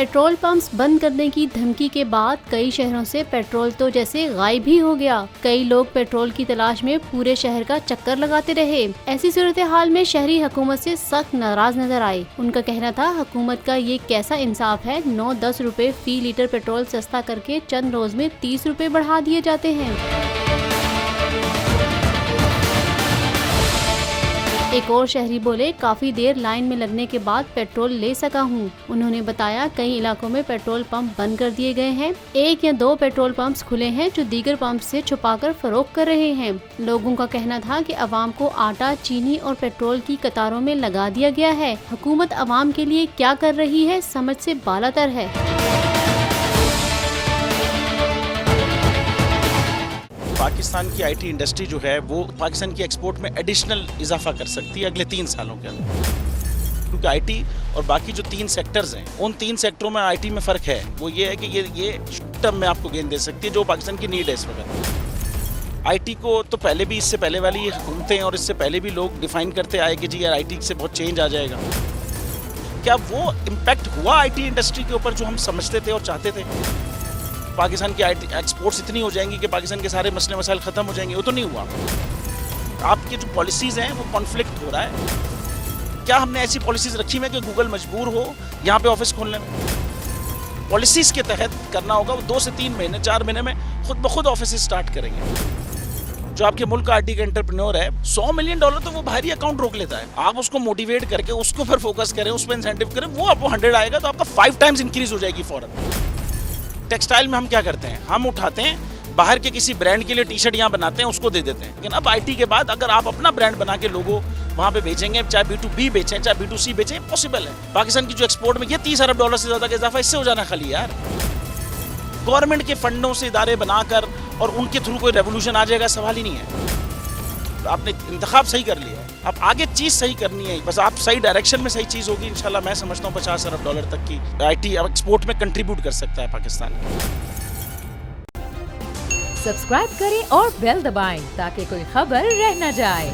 Petrol pumps बंद करने की धमकी के बाद कई शहरों से पेट्रोल तो जैसे गायब ही हो गया। कई लोग पेट्रोल की तलाश में पूरे शहर का चक्कर लगाते रहे। ऐसी सूरत हाल में शहरी हुकूमत से सख्त नाराज नजर आए। उनका कहना था, हुकूमत का ये कैसा इंसाफ है, 9-10 रुपए फी लीटर पेट्रोल सस्ता करके चंद रोज में 30 रुपए बढ़ा दिए जाते हैं। एक और शहरी बोले, काफी देर लाइन में लगने के बाद पेट्रोल ले सका हूँ। उन्होंने बताया, कई इलाकों में पेट्रोल पंप बंद कर दिए गए हैं। 1 या 2 पेट्रोल पंप्स खुले हैं जो दीगर पंप से छुपाकर फरोख्त कर रहे हैं। लोगों का कहना था कि अवाम को आटा, चीनी और पेट्रोल की कतारों में लगा दिया गया है। हुकूमत अवाम के लिए क्या कर रही है, समझ से बालातर है। पाकिस्तान की आईटी इंडस्ट्री जो है वो पाकिस्तान की एक्सपोर्ट में एडिशनल इजाफा कर सकती है अगले 3 सालों के अंदर, क्योंकि आईटी और बाकी जो 3 सेक्टर्स हैं उन 3 सेक्टरों में आईटी में फ़र्क है। वो ये है कि ये टर्म में आपको गेन दे सकती है जो पाकिस्तान की नीड है इस वक्त। आईटी को तो पहले भी, इससे पहले वाली हुकूमतें और इससे पहले भी लोग डिफाइन करते आए कि जी यार आईटी से बहुत चेंज आ जाएगा। क्या वो इम्पैक्ट हुआ आईटी इंडस्ट्री के ऊपर जो हम समझते थे और चाहते थे? पाकिस्तान की आईटी एक्सपोर्ट्स इतनी हो जाएंगी कि पाकिस्तान के सारे मसले मसाइल ख़त्म हो जाएंगे, वो तो नहीं हुआ। आपकी जो पॉलिसीज़ हैं वो कॉन्फ्लिक्ट हो रहा है। क्या हमने ऐसी पॉलिसीज़ रखी हैं कि गूगल मजबूर हो यहाँ पे ऑफिस खोलने में? पॉलिसीज़ के तहत करना होगा। वो 2 से 3 महीने 4 महीने में खुद ब खुद ऑफिस स्टार्ट करेंगे। जो आपके मुल्क का आईटी का एंटरप्रेन्योर है, $100 मिलियन तो वो बाहरी अकाउंट रोक लेता है। आप उसको मोटिवेट करके उसको पर फोकस करें, उस पर इंसेंटिव करें, वो आपको 100 आएगा तो आपका 5 टाइम्स इंक्रीज हो जाएगी फौरन। टेक्सटाइल में हम क्या करते हैं, हम उठाते हैं बाहर के किसी ब्रांड के लिए टी-शर्ट यहाँ बनाते हैं, उसको दे देते हैं। लेकिन अब आईटी के बाद अगर आप अपना ब्रांड बना के लोगो वहाँ पे बेचेंगे, चाहे B2B बेचें चाहे B2C बेचें, पॉसिबल है। पाकिस्तान की जो एक्सपोर्ट में ये $30 अरब से ज़्यादा का इजाफा इससे हो जाना खाली यार। गवर्नमेंट के फंडों से इदारे बनाकर और उनके थ्रू कोई रेवोल्यूशन आ जाएगा, सवाल ही नहीं है। आपने इंतखाब सही कर लिया है, अब आगे चीज़ सही करनी है। बस आप सही डायरेक्शन में सही चीज़ होगी इंशाल्लाह। मैं समझता हूँ $50 अरब तक की आईटी अब एक्सपोर्ट में कंट्रीब्यूट कर सकता है पाकिस्तान। सब्सक्राइब करें और बेल दबाएं ताकि कोई खबर रह न जाए।